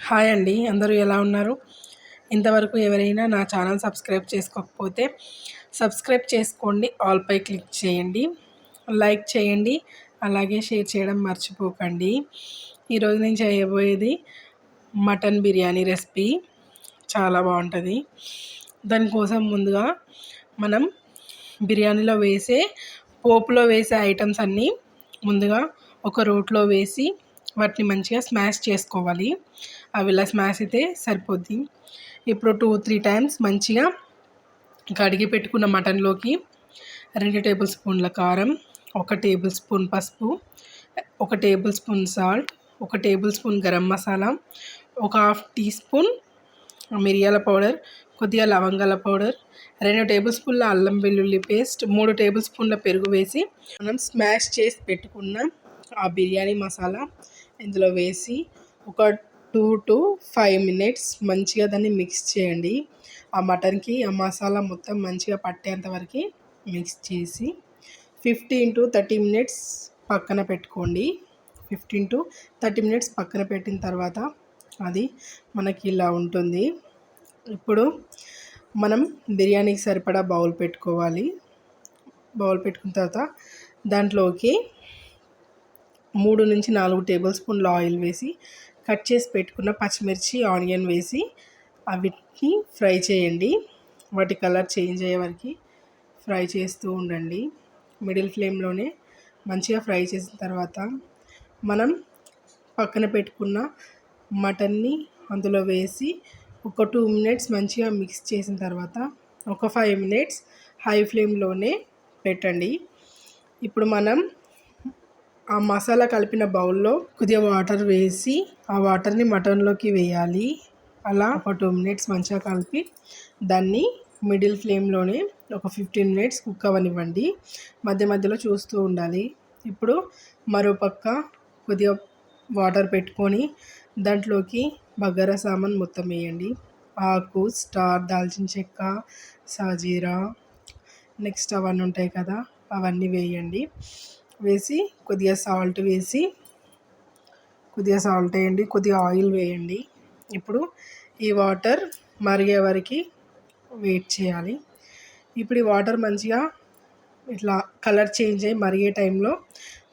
Hi అండి, అందరూ ఎలా ఉన్నారు? ఇంతవరకు ఎవరైనా నా ఛానల్ సబ్స్క్రైబ్ చేసుకోకపోతే సబ్స్క్రైబ్ చేసుకోండి, ఆల్పై క్లిక్ చేయండి, లైక్ చేయండి, అలాగే షేర్ చేయడం మర్చిపోకండి. ఈరోజు నేను చేయబోయేది మటన్ బిర్యానీ రెసిపీ. చాలా బాగుంటుంది. దానికోసం ముందుగా మనం బిర్యానీలో పోపులో వేసే ఐటమ్స్ అన్నీ ముందుగా ఒక రోట్లో వేసి వాటిని మంచిగా స్మాష్ చేసుకోవాలి. అవి ఇలా స్మాష్ అయితే సరిపోద్ది. ఇప్పుడు 2-3 టైమ్స్ మంచిగా కడిగి పెట్టుకున్న మటన్లోకి 2 టేబుల్ స్పూన్ల కారం, 1 టేబుల్ స్పూన్ పసుపు, 1 tablespoon salt, 1 tablespoon garam masala, 1/2 teaspoon మిరియాల పౌడర్, కొద్దిగా లవంగాల పౌడర్, 2 టేబుల్ స్పూన్ల అల్లం వెల్లుల్లి పేస్ట్, 3 టేబుల్ స్పూన్ల పెరుగు వేసి మనం స్మాష్ చేసి పెట్టుకున్న ఆ బిర్యానీ మసాలా ఇందులో వేసి ఒక 2-5 మినిట్స్ మంచిగా దాన్ని మిక్స్ చేయండి. ఆ మటన్కి ఆ మసాలా మొత్తం మంచిగా పట్టేంత వరకు మిక్స్ చేసి 15-30 మినిట్స్ పక్కన పెట్టుకోండి. 15-30 మినిట్స్ పక్కన పెట్టిన తర్వాత అది మనకి ఇలా ఉంటుంది. ఇప్పుడు మనం బిర్యానీకి సరిపడా బౌల్ పెట్టుకోవాలి. బౌల్ పెట్టుకున్న తర్వాత దాంట్లోకి 3-4 టేబుల్ స్పూన్ల ఆయిల్ వేసి కట్ చేసి పెట్టుకున్న పచ్చిమిర్చి, ఆనియన్ వేసి వీటిని ఫ్రై చేయండి. వాటి కలర్ చేంజ్ అయ్యే వరకు ఫ్రై చేస్తూ ఉండండి. మిడిల్ ఫ్లేమ్లోనే మంచిగా ఫ్రై చేసిన తర్వాత మనం పక్కన పెట్టుకున్న మటన్ని అందులో వేసి ఒక 2 మినిట్స్ మంచిగా మిక్స్ చేసిన తర్వాత ఒక 5 మినిట్స్ హై ఫ్లేమ్లోనే పెట్టండి. ఇప్పుడు మనం ఆ మసాలా కలిపిన బౌల్లో కొద్దిగా వాటర్ వేసి ఆ వాటర్ని మటన్లోకి వేయాలి. అలా ఒక 2 మినిట్స్ మంచిగా కలిపి దాన్ని మిడిల్ ఫ్లేమ్లోనే ఒక 15 మినిట్స్ కుక్ అవ్వనివ్వండి. మధ్య మధ్యలో చూస్తూ ఉండాలి. ఇప్పుడు మరోపక్క కొద్దిగా వాటర్ పెట్టుకొని దాంట్లోకి బగారా సామాన్ మొత్తం వేయండి. ఆకు, స్టార్, దాల్చిన చెక్క, సాజీరా, నెక్స్ట్ అవన్నీ ఉంటాయి కదా, అవన్నీ వేయండి. వేసి కొద్దిగా సాల్ట్ వేసి వేయండి, కొద్దిగా ఆయిల్ వేయండి. ఇప్పుడు ఈ వాటర్ మరిగే వరకు వెయిట్ చేయాలి. ఇప్పుడు ఈ వాటర్ మంచిగా ఇట్లా కలర్ చేంజ్ అయ్యి మరిగే టైంలో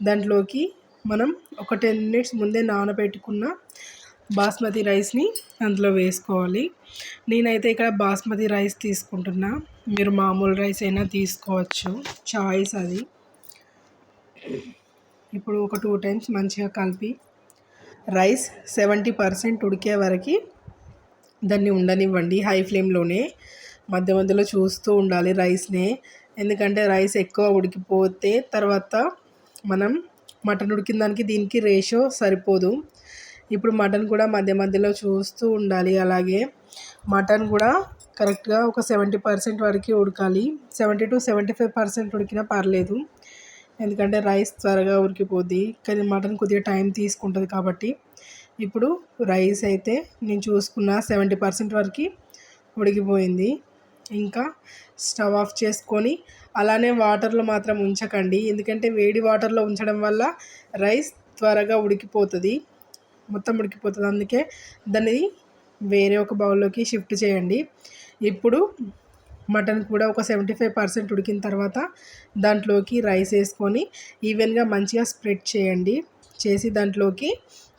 దాంట్లోకి మనం ఒక 10 మినిట్స్ ముందే నానబెట్టుకున్న బాస్మతి రైస్ని అందులో వేసుకోవాలి. నేనైతే ఇక్కడ బాస్మతి రైస్ తీసుకుంటున్నా, మీరు మామూలు రైస్ అయినా తీసుకోవచ్చు, చాయిస్ అది. ఇప్పుడు ఒక 2 టైమ్స్ మంచిగా కలిపి రైస్ 70% ఉడికే వరకు దాన్ని ఉండనివ్వండి హై ఫ్లేమ్లోనే. మధ్య మధ్యలో చూస్తూ ఉండాలి రైస్ని, ఎందుకంటే రైస్ ఎక్కువ ఉడికిపోతే తర్వాత మనం మటన్ ఉడికిన దానికి దీనికి రేషియో సరిపోదు. ఇప్పుడు మటన్ కూడా మధ్య మధ్యలో చూస్తూ ఉండాలి. అలాగే మటన్ కూడా కరెక్ట్గా ఒక 70% వరకు ఉడకాలి. 70-75% ఉడికినా పర్లేదు, ఎందుకంటే రైస్ త్వరగా ఉడికిపోద్ది, కానీ మటన్ కొద్దిగా టైం తీసుకుంటుంది కాబట్టి. ఇప్పుడు రైస్ అయితే నేను చూసుకున్న 70% వరకు ఉడికిపోయింది. ఇంకా స్టవ్ ఆఫ్ చేసుకొని అలానే వాటర్లో మాత్రం ఉంచకండి, ఎందుకంటే వేడి వాటర్లో ఉంచడం వల్ల రైస్ త్వరగా ఉడికిపోతుంది, మొత్తం ఉడికిపోతుంది. అందుకే దాన్ని వేరే ఒక బౌల్లోకి షిఫ్ట్ చేయండి. ఇప్పుడు మటన్ కూడా ఒక 75% ఉడికిన తర్వాత దాంట్లోకి రైస్ వేసుకొని ఈవెన్గా మంచిగా స్ప్రెడ్ చేయండి. చేసి దాంట్లోకి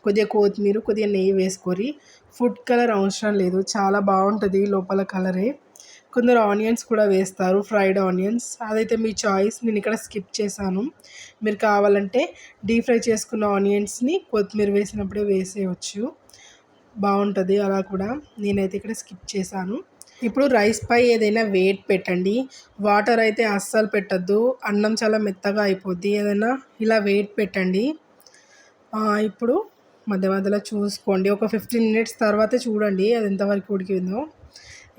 కొద్దిగా కొత్తిమీర, కొద్దిగా నెయ్యి వేసుకోరి. ఫుడ్ కలర్ అవసరం లేదు, చాలా బాగుంటుంది లోపల కలరే. కొందరు ఆనియన్స్ కూడా వేస్తారు, ఫ్రైడ్ ఆనియన్స్, అదైతే మీ చాయిస్. నేను ఇక్కడ స్కిప్ చేశాను. మీరు కావాలంటే డీప్ ఫ్రై చేసుకున్న ఆనియన్స్ని కొత్తిమీర వేసినప్పుడే వేసేయచ్చు, బాగుంటుంది అలా కూడా. నేనైతే ఇక్కడ స్కిప్ చేశాను. ఇప్పుడు రైస్ పై ఏదైనా వెయిట్ పెట్టండి. వాటర్ అయితే అస్సలు పెట్టద్దు, అన్నం చాలా మెత్తగా అయిపోద్ది. ఏదైనా ఇలా వెయిట్ పెట్టండి. ఇప్పుడు మధ్య మధ్యలో చూసుకోండి. ఒక 15 మినిట్స్ తర్వాత చూడండి అది ఎంతవరకు ఉడికిందో.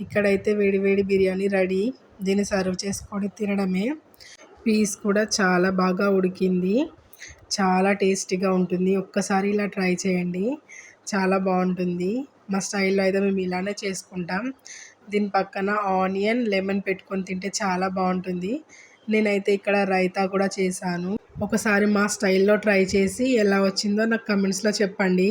ఇక్కడైతే వేడి వేడి బిర్యానీ రెడీ. దీన్ని సర్వ్ చేసుకొని తినడమే. పీస్ కూడా చాలా బాగా ఉడికింది, చాలా టేస్టీగా ఉంటుంది. ఒక్కసారి ఇలా ట్రై చేయండి, చాలా బాగుంటుంది. మా స్టైల్లో అయితే మేము ఇలానే చేసుకుంటాం. దీని పక్కన ఆనియన్, లెమన్ పెట్టుకొని తింటే చాలా బాగుంటుంది. నేనైతే ఇక్కడ రైతా కూడా చేశాను. ఒకసారి మా స్టైల్లో ట్రై చేసి ఎలా వచ్చిందో నాకు కమెంట్స్లో చెప్పండి.